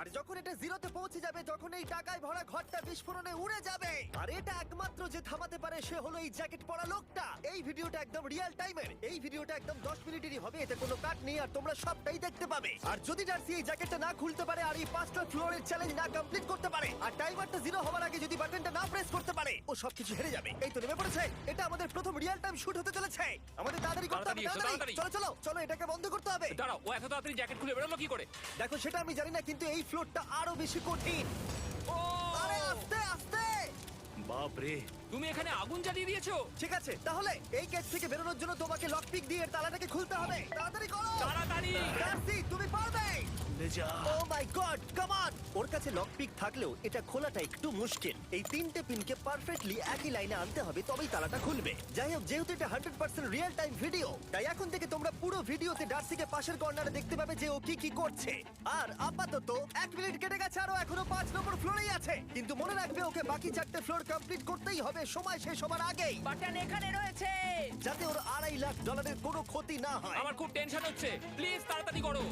আর যখন এটা জিরোতে পৌঁছে যাবে তখন এই টাকায় ভরা ঘরটা বিস্ফোরণে উড়ে যাবে। আর এটা একমাত্র যে থামাতে পারে সে হলো এই জ্যাকেট পরা লোকটা। এই ভিডিওটা একদম রিয়েল টাইমের, এই ভিডিওটা একদম 10 মিনিটেরই হবে, এতে কোনো কাট নেই আর তোমরা সবটাই দেখতে পাবে। আর যদি ডার্সি এই জ্যাকেটটা না খুলতে পারে আর এই 5টা ফ্লোরের চ্যালেঞ্জ না কমপ্লিট করতে পারে আর টাইমারটা জিরো হওয়ার আগে যদি বাটনটা না প্রেস করতে পারে, ও সবকিছু হেরে যাবে। এই তো নেমে পড়েছে, এটা আমাদের প্রথম রিয়েল টাইম শুট হতে চলেছে। আমাদের তাড়াতাড়ি করতে হবে, তাড়াতাড়ি চলো চলো চলো, এটাকে বন্ধ করতে হবে। দাঁড়াও, ও এত তাড়াতাড়ি জ্যাকেট খুলে বেরোলো কি করে? দেখো সেটা আমি জানি না, কিন্তু এই ফ্লোরটা আরো বেশি কঠিন। ও আরে আস্তে আস্তে। বাপ রে, তুমি এখানে আগুন জ্বালিয়ে দিয়েছো। ঠিক আছে, তাহলে এই গেট থেকে বেরোনোর জন্য তোমাকে লক পিক দিয়ে এর তালাটাকে খুলতে হবে। তাড়াতাড়ি করো তাড়াতাড়ি। ডার্সি, তুমি পারবে। লে যা। ও মাই গড, কাম অন। ওর কাছে লক পিক থাকলেও এটা খোলাটা একটু মুশকিল। এই 3টে পিনকে পারফেক্টলি একই লাইনে আনতে হবে, তবেই তালাটা খুলবে। যাই হোক, যেহেতু এটা 100% রিয়েল টাইম ভিডিও, তাই এখন থেকে তোমরা পুরো ভিডিওতে ডার্সিকে পাশের কর্নারে দেখতে পাবে যে ও কি কি করছে। আর আপাতত 1 মিনিট কেটে গেছে, আরো এখনো 5 নম্বর ফ্লোরেই আছে। কিন্তু মনে রাখবে, ওকে বাকি 4টে ফ্লোর কমপ্লিট করতেই হবে সময় শেষ হবার আগেই, বাটন এখানে রয়েছে। যাতে ওর $2.5 লাখ কোনো ক্ষতি না হয়। আমার খুব টেনশন হচ্ছে, প্লিজ তাড়াতাড়ি করো।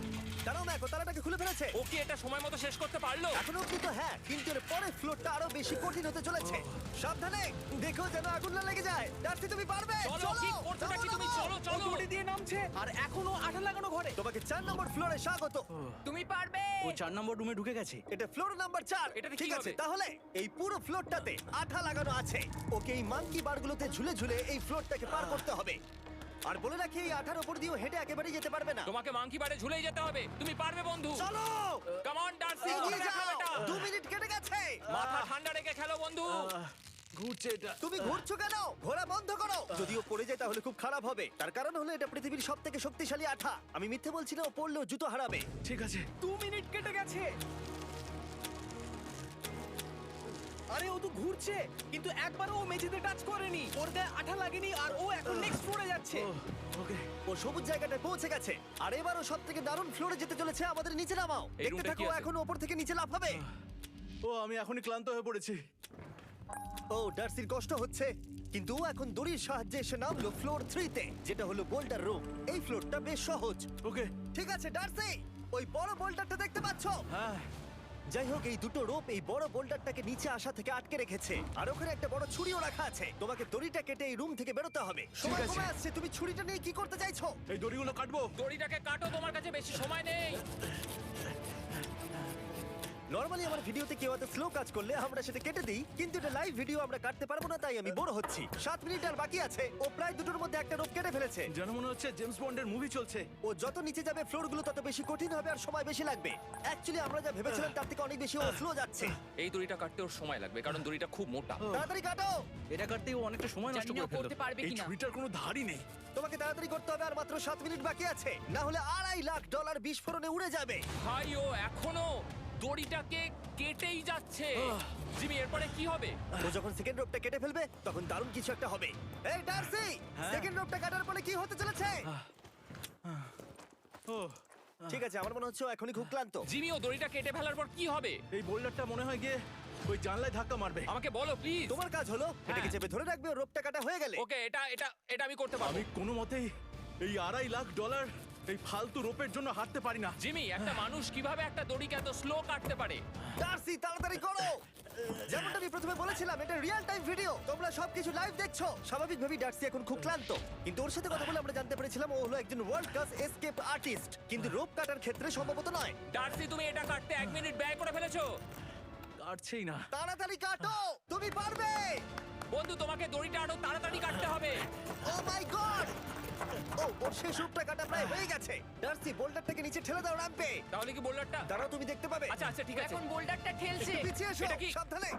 কারণ দেখো, তালাটাকে খুলে ফেলেছে। ও কি এটা সময় মতো শেষ করতে পারলো? এখনো অব্দি তো হ্যাঁ, কিন্তু এর পরের ফ্লোরটা আরো বেশি কঠিন হতে চলেছে। সাবধানে, দেখো যেন আগুন না লেগে যায়। ডার্সি, তুমি পারবে। চলো, কি করছো নাকি তুমি? চলো চলো। দড়ি দিয়ে নামছে আর এখনো আঠা লাগানো ঘরে। তোমাকে 4 নম্বর ফ্লোরে স্বাগত। তুমি পারবে। ও 4 নম্বর রুমে ঢুকে গেছে। এটা ফ্লোর নাম্বার 4। এটাতে কি ঠিক আছে, হবে? তাহলে এই পুরো ফ্লোরটাতে আঠা লাগানো আছে। ওকে এই মাঙ্কি বারগুলোতে ঝুলে ঝুলে এই ফ্লোরটাকে পার করতে হবে। আর বলে রাখি, এই আঠার উপর দিয়েও হেঁটে একেবারেই যেতে পারবে না। তোমাকে মাংকি বারে ঝুলেই যেতে হবে। তুমি পারবে বন্ধু। চলো, কাম অন ডার্সি, এগিয়ে দেখো যাও। এটা। 2 মিনিট কেটে গেছে। মাথা ঠান্ডা রেখে খেলো বন্ধু। ঘুরছে এটা। তুমি ঘুরছো কেন? ঘোরা বন্ধ করো। যদিও পড়ে যায় তাহলে খুব খারাপ হবে। তার কারণ হলো এটা পৃথিবীর সবথেকে শক্তিশালী আঠা। আমি মিথ্যে বলছি না, ও পড়লেও জুতো হারাবে। ঠিক আছে। 2 মিনিট কেটে গেছে। আরে ও তো ঘুরছে, কিন্তু একবারও ও মেঝেতে টাচ করেনি। ওর গায়ে আঠা লাগেনি আর ও এখন নেক্সট ফ্লোরে যাচ্ছে। ওকে। ও সবুজ জায়গাটায় পৌঁছে গেছে। আর এবারও সব থেকে দারুণ ফ্লোরে যেতে চলেছে। আমাদের নিচে নামাও। এই দেখতে রুমটা থাকো, কি আছে? এখন ওপর থেকে নিচে লাফাবে। ও আমি এখনই ক্লান্ত হয়ে পড়েছি। ও ডার্সির কষ্ট হচ্ছে, কিন্তু ও এখন দড়ির সাহায্যে এসে নামলো ফ্লোর 3 তে, যেটা হলো বোল্ডার রুম। এই ফ্লোরটা বেশ সহজ। ওকে। ঠিক আছে ডার্সি, ওই বড় বোল্ডারটা দেখতে পাচ্ছ? হ্যাঁ। যাই হোক, এই দুটো রোপ এই বড় বোল্ডারটাকে নিচে আসা থেকে আটকে রেখেছে। আর ওখানে একটা বড় ছুরিও রাখা আছে। তোমাকে দড়িটা কেটে এই রুম থেকে বেরোতে হবে। সময় আছে। কমে আসছে, তুমি ছুরিটা নিয়ে কি করতে চাইছো? এই দড়িগুলো কাটবো। দড়িটাকে কাটো, তোমার কাছে বেশি সময় নেই। নরমালি আমার ভিডিওতে কেউ এত স্লো কাজ করলে আমরা সেটা কেটে দিই, কিন্তু এটা লাইভ ভিডিও আমরা কাটতে পারবো না, তাই আমি বোর হচ্ছি। 7 মিনিট আর বাকি আছে। ও প্রায় দুটোর মধ্যে একটা রোপ কেটে ফেলেছে। যেন মনে হচ্ছে জেমস বন্ডের মুভি চলছে। ও যত নিচে যাবে ফ্লোরগুলো তত বেশি কঠিন হবে আর সময় বেশি লাগবে। অ্যাকচুয়ালি আমরা যা ভেবেছিলাম তার থেকে অনেক বেশি ও স্লো যাচ্ছে। এই দড়িটা কাটতে ওর সময় লাগবে, কারণ দড়িটা খুব মোটা। তাড়াতাড়ি কাটো। এটা কাটতেই ও অনেকটা সময় নষ্ট জানি না করে ফেললো। করতে পারবে এই কিনা। ছুরিটার কোনো ধারই নেই। তোমাকে তাড়াতাড়ি করতে হবে, আর মাত্র 7 মিনিট বাকি আছে, না হলে $2.5 লাখ বিস্ফোরণে উড়ে যাবে। ভাই, ও এখনো দড়িটাকে কেটেই যাচ্ছে। জিমি, এরপরে কি হবে? ও যখন সেকেন্ড রোপটা কেটে ফেলবে তখন দারুণ কিছু একটা হবে। এই ডার্সি, সেকেন্ড রোপটা কাটার পরে কি হতে চলেছে? ও ঠিক আছে, আমার মনে হচ্ছে ও এখনই খুব ক্লান্ত। জিমি, ও দড়িটা কেটে ফেলার পর কি হবে? এই বোল্ডারটা মনে হয় গিয়ে ওই জানলায় ধাক্কা মারবে। আমাকে বলো প্লিজ। তোমার কাজ হলো এটাকে চেপে ধরে রাখবে, ও রোপটা কাটা হয়ে গেলে। ওকে, এটা এটা এটা আমি করতে পারবো। আমি কোনো মতেই এই $2.5 লাখ এই ফালতু রোপের জন্য হাঁটতে পারি না। জিমি, একটা মানুষ কিভাবে একটা দড়িকে এত স্লো কাটতে পারে? ডার্সি, তাড়াতাড়ি করো। যেমনটা আমি প্রথমে বলেছিলাম, এটা রিয়েল টাইম ভিডিও, তোমরা সবকিছু লাইভ দেখছো। স্বাভাবিকভাবেই ডার্সি এখন খুব ক্লান্ত, কিন্তু ওর সাথে কথা বলে আমরা জানতে পেরেছিলাম ও হলো একজন ওয়ার্ল্ড ক্লাস এসকেপ আর্টিস্ট, কিন্তু রোপ কাটার ক্ষেত্রে সম্ভবত নয়। ডার্সি, তুমি এটা কাটতে 1 মিনিট ব্যয় করে ফেলেছো। কাটছেই না। তাড়াতাড়ি কাটো, তুমি পারবে। বন্ধু, তোমাকে দড়িটা আরো তাড়াতাড়ি কাটতে হবে। ও মাই গড! ও, ওর শেষ রূপটা কাটা প্রায় হয়ে গেছে। ডার্সি, বোল্ডারটাকে নিচে ঠেলে দাও রাম্পে। তাহলে কি বোল্ডারটা? দাঁড়াও, তুমি দেখতে পাবে। আচ্ছা আচ্ছা, ঠিক আছে। এখন বোল্ডারটা ঠেলছে। একটু পিছিয়ে এসো, এটা কি? সাবধানে।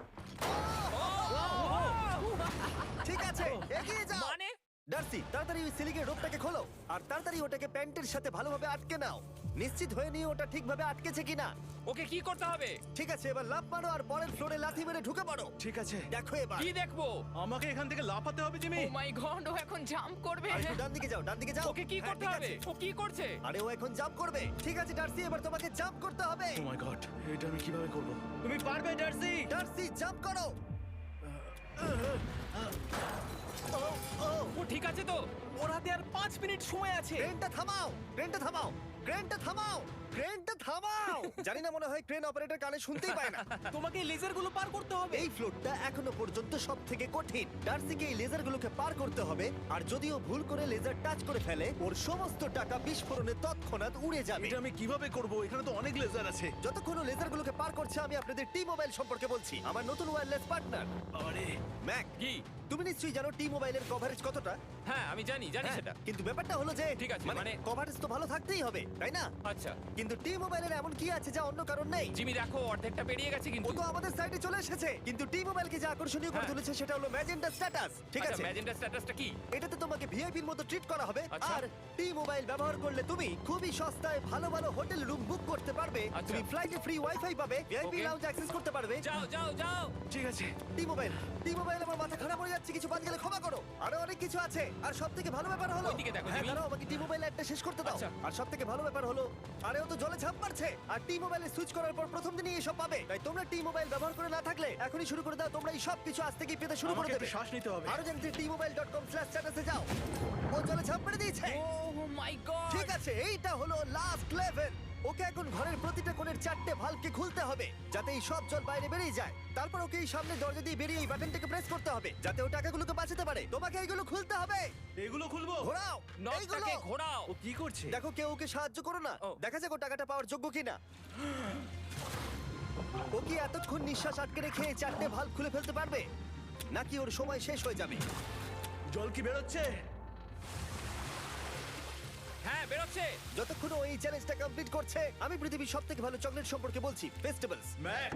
ঠিক আছে, এগিয়ে যাও। মানে? ডার্সি, তাড়াতাড়ি ওই সিলিংয়ের রোপটাকে খোলো আর তাড়াতাড়ি ওটাকে প্যান্টের সাথে ভালোভাবে আটকে নাও। নিশ্চিত হয়ে নিয়ে ওটা ঠিকভাবে আটকেছে কিনা। ওকে কি করতে হবে? ঠিক আছে, এবার লাফ মারো আর পরের ফ্লোরে লাথি মেরে ঢুকে পড়ো। ঠিক আছে। দেখো এবার। কি দেখবো? আমাকে এখান থেকে লাফাতে হবে জিমি। ও মাই গড, ও এখন জাম্প করবে। আর একটু ডান দিকে যাও, ডান দিকে যাও। ওকে কি হ্যাঁ, করতে ঠিক হবে? আছে। ও কি করছে? আরে ও এখন জাম্প করবে। ঠিক আছে ডার্সি, এবার তোমাকে জাম্প করতে হবে। ও মাই গড, এটা আমি কিভাবে করব? তুমি পারবে ডার্সি। ডার্সি, জাম্প করো। ও, ও, ও ঠিক আছে তো? ওর হাতে আর 5 মিনিট সময় আছে। ক্রেনটা থামাও, ক্রেনটা থামাও, ক্রেনটা থামাও। ক্রেনটা থামাও। জানি না, মনে হয় ক্রেন অপারেটর কানে শুনতেই পায় না। তোমাকে লেজার গুলো পার করতে হবে। এই ফ্লোরটা এখনো পর্যন্ত সব থেকে কঠিন। ডার্সিকে এই লেজারগুলোকে পার করতে হবে, আর যদিও ভুল করে লেজার টাচ করে ফেলে, ওর সমস্ত টাকা বিস্ফোরণে তৎক্ষণাৎ উড়ে যাবে। এটা আমি কিভাবে করব? এখানে তো অনেক লেজার আছে। যতক্ষণ ও লেজারগুলোকে পার করছে, আমি আপনাদের টি মোবাইল সম্পর্কে বলছি, আমার নতুন ওয়্যারলেস পার্টনার। আরে ম্যাক, কি? তুমি নিশ্চয়ই জানো টি মোবাইলের কভারেজ কতটা? হ্যাঁ আমি জানি হ্যাঁ, সেটা। কিন্তু ব্যাপারটা হলো যে ঠিক আছে, মানে- কভারেজ তো ভালো থাকতেই হবে, তাই না? আচ্ছা কিন্তু টি মোবাইলের এমন কি আছে যা অন্য কারণ নেই? জিমি দেখো অর্ধেকটা পেরিয়ে গেছে ও কিন্তু। তো আমাদের সাইডে চলে এসেছে, কিন্তু টি মোবাইলকে যে আকর্ষণীয় করে হ্যাঁ। তুলেছে সেটা হলো ম্যাজেন্টা স্ট্যাটাস। ঠিক আচ্ছা আছে, ম্যাজেন্টা স্ট্যাটাসটা কি? এটাতে তোমাকে ভিআইপির মতো ট্রিট করা হবে। আচ্ছা। আর টি মোবাইল ব্যবহার করলে তুমি খুবই সস্তায় ভালো ভালো হোটেল রুম বুক করতে পারবে। আচ্ছা। তুমি ফ্লাইটে ফ্রি ওয়াইফাই পাবে, ভিআইপি Okay. লাউঞ্জ অ্যাক্সেস করতে পারবে। যাও যাও যাও। ঠিক আছে। টি মোবাইল আমার মাথা খারাপ হয়ে যাচ্ছে, কিছু বাদ গেলে ক্ষমা করো। আরো অনেক কিছু আছে, আর সবথেকে ভালো ব্যাপার হলো, ওইদিকে দেখো, হ্যাঁ জিমি। দাঁড়াও, আমাকে টি মোবাইল একটা শেষ করতে দাও। আচ্ছা। আর সবথেকে ভালো ব্যাপার হলো, আরে ও তো জলে ঝাঁপ মারছে, আর টি মোবাইলে সুইচ করার পর প্রথম দিনই এসব পাবে। তাই তোমরা টি মোবাইল ব্যবহার করে না থাকলে এখনই শুরু করে দাও। তোমরা এই সব কিছু আজ থেকেই পেতে শুরু করে আমাকে দেবে। একটু শ্বাস নিতে হবে। আরো জানতে tmobile.com/status এ যাও। ও জলে ঝাঁপ মেরে দিয়েছে। ও মাই গড। ঠিক আছে, এইটা হলো লাস্ট লেভেল। ওকে এখন ঘরের প্রতিটা কোণের 4টে ভালভকে খুলতে হবে, যাতে এই সব জল বাইরে বেরিয়ে যায়। তারপর ওকে এই সামনে দরজা দিয়ে বেরিয়ে এই বাটনটাকে প্রেস করতে হবে, যাতে ও টাকাগুলোকে বাঁচাতে পারে। তোমাকে এইগুলো খুলতে হবে। এগুলো খুলবো? ঘোরাও এইগুলো। নটটাকে ঘোরাও। ও কি করছে? দেখো কেউ ওকে সাহায্য করো না, ও। দেখা যাক ও টাকাটা পাওয়ার যোগ্য কিনা। ও কি এতক্ষণ নিঃশ্বাস আটকে রেখে 4টে ভালভ খুলে ফেলতে পারবে, নাকি ওর সময় শেষ হয়ে যাবে? জল কি বেরোচ্ছে? হ্যাঁ বেরোচ্ছে। যতক্ষণ ও এই চ্যালেঞ্জটা কমপ্লিট করছে, আমি পৃথিবীর সবথেকে ভালো চকলেট সম্পর্কে বলছি, ফেস্টিভ্যালস। ম্যাক,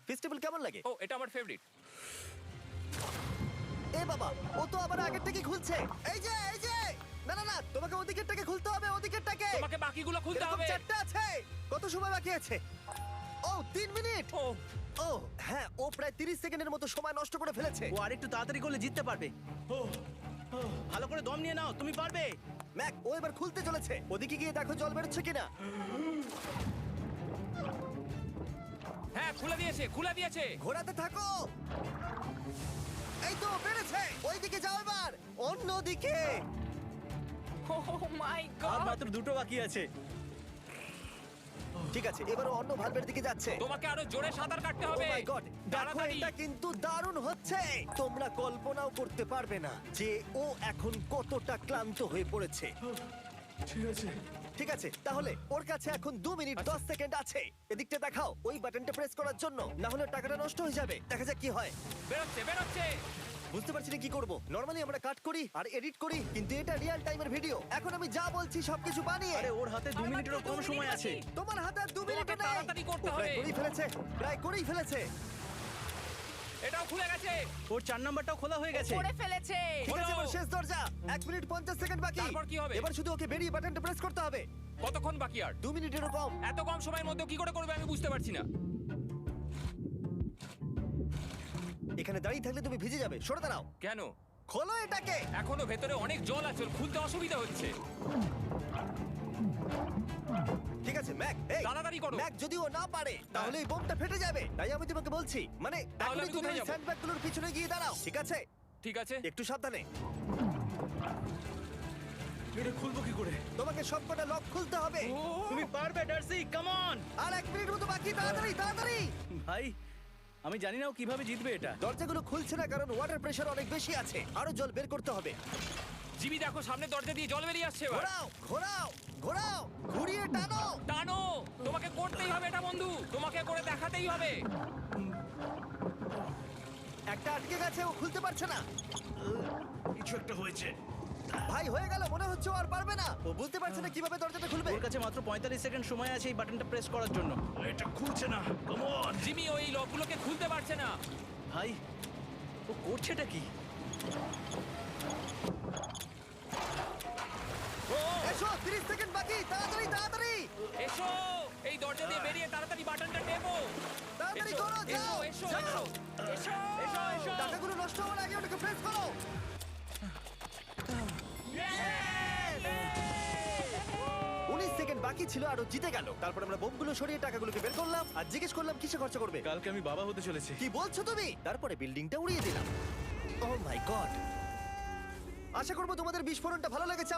ফেস্টিভ্যাল কেমন লাগে? ও এটা আমার ফেভারিট। এ বাবা, ও তো আবার আগেরটাকে খুলছে। এই যে না না না, তোমাকে ওদিকেরটাকে খুলতে হবে, ওদিকেরটাকে। তোমাকে বাকিগুলো খুলতে এরকম হবে। 4টা আছে। কত সময় বাকি আছে? ও 3 মিনিট। ও ও হ্যাঁ, ও প্রায় 30 সেকেন্ডের মতো সময় নষ্ট করে ফেলেছে। ও আরেকটু তাড়াতাড়ি করলে জিততে পারবে। ভালো করে দম নিয়ে নাও, তুমি পারবে। ম্যাক, ও এবার খুলতে চলেছে। ওদিকে গিয়ে দেখো জল বেরোচ্ছে কিনা। হ্যাঁ খুলে দিয়েছে। ঘোরাতে থাকো। এই তো বেড়েছে। ওইদিকে যাও এবার, অন্যদিকে। ও মাই আর গড। মাত্র দুটো বাকি আছে। ঠিক আছে, এবার ও অন্য ভালভের দিকে যাচ্ছে। তোমাকে আরো জোরে সাঁতার কাটতে Oh হবে। my God! দেখো, তাড়াতাড়ি। এটা কিন্তু দারুণ হচ্ছে। তোমরা কল্পনাও করতে পারবে না যে ও এখন কতটা ক্লান্ত হয়ে পড়েছে। ঠিক আছে। ঠিক আছে, তাহলে ওর কাছে এখন 2 মিনিট 10 সেকেন্ড আছে। এদিকটা দেখাও, ওই বাটনটা প্রেস করার জন্য, না হলে টাকাটা নষ্ট হয়ে যাবে। দেখা যাক কি হয়। বেরোচ্ছে। বুঝতে পারছি না কি করব। নরমালি আমরা কাট করি আর এডিট করি, কিন্তু এটা রিয়েল টাইমের ভিডিও। এখন আমি যা বলছি সবকিছু বানিয়ে। আরে ওর হাতে 2 আর মিনিটেরও মাত্র কম 2 মিনিট সময় বাকি। আছে। তোমার হাতে আর 2 মিনিট তোমাকে নেই। তাড়াতাড়ি করতে ও প্রায় হবে। করেই ফেলেছে। এটাও খুলে গেছে। ওর 4 নাম্বারটাও খোলা হয়ে গেছে। করে ফেলেছে। ঠিক আছে, খোলো। এবার শেষ দরজা। 1 মিনিট 50 সেকেন্ড বাকি। তারপর কি হবে? এবার শুধু ওকে বেরিয়ে বাটনটা প্রেস করতে হবে। কতক্ষণ বাকি আর? 2 মিনিটেরও কম। এত কম সময়ের মধ্যে কি করে করবে আমি বুঝতে পারছি না। এখানে দাঁড়িয়ে থাকলে তুমি ভিজে যাবে, সরে দাঁড়াও। কেন? খোলো এটাকে। এখনো ভেতরে অনেক জল আছে, ওর খুলতে অসুবিধা হচ্ছে। ঠিক আছে ম্যাক, এই তাড়াতাড়ি করো। ম্যাক, যদি ও না পারে তাহলে এই বোমটা ফেটে যাবে। তাই আমি তোমাকে বলছি, মানে তাহলে এখনই আমি তুমি কোথায় ওই যাবো? স্যান্ডব্যাগগুলোর পিছনে গিয়ে দাঁড়াও, ঠিক আছে? ঠিক আছে। একটু সাবধানে। এটা খুলবো কি করে? তোমাকে সবকটা লক খুলতে হবে। তুমি পারবে ডার্সি, কাম অন। আর 1 মিনিট মতো বাকি, তাড়াতাড়ি। ভাই আমি জানি না ও কিভাবে জিতবে এটা। দরজাগুলো খুলছে না কারণ ওয়াটার প্রেশার অনেক বেশি আছে। আরো জল বের করতে হবে। জিমি দেখো সামনে দরজা দিয়ে জল বেরিয়ে আসছে এবার। ঘোরাও, ঘুরিয়ে টানো। টানো। তোমাকে করতেই হবে এটা বন্ধু, তোমাকে করে দেখাতেই হবে। একটা আটকে গেছে, ও খুলতে পারছে না। কিছু একটা হয়েছে। ভাই, হয়ে গেল, মনে হচ্ছে ও আর পারবে না। ও বুঝতে পারছে না কিভাবে দরজাটা খুলবে। ওর কাছে মাত্র 45 সেকেন্ড সময় আছে এই বাটনটা প্রেস করার জন্য। এটা খুলছে না। Come on. জিমি ওই লকগুলোকে খুলতে পারছে না। ভাই ও করছেটা কি? ও এসো, 30 সেকেন্ড বাকি, তাড়াতাড়ি। এসো, এই দরজা দিয়ে বেরিয়ে তাড়াতাড়ি বাটনটা টেপো। তাড়াতাড়ি এসো, করো, যাও, এসো, যাও। এসো, এসো, এসো, এসো। টাকাগুলো নষ্ট হওয়ার আগে ওটাকে প্রেস করো। 19 সেকেন্ড বাকি ছিল আর ও জিতে গেল। তারপর আমরা বোমগুলো সরিয়ে টাকাগুলোকে বের করলাম আর জিজ্ঞেস করলাম কিসে খরচা করবে। কালকে আমি বাবা হতে চলেছি। কি বলছো তুমি? তারপরে বিল্ডিংটা উড়িয়ে দিলাম। ও মাই গড। আশা করবো তোমাদের বিস্ফোরণটা ভালো লেগেছে।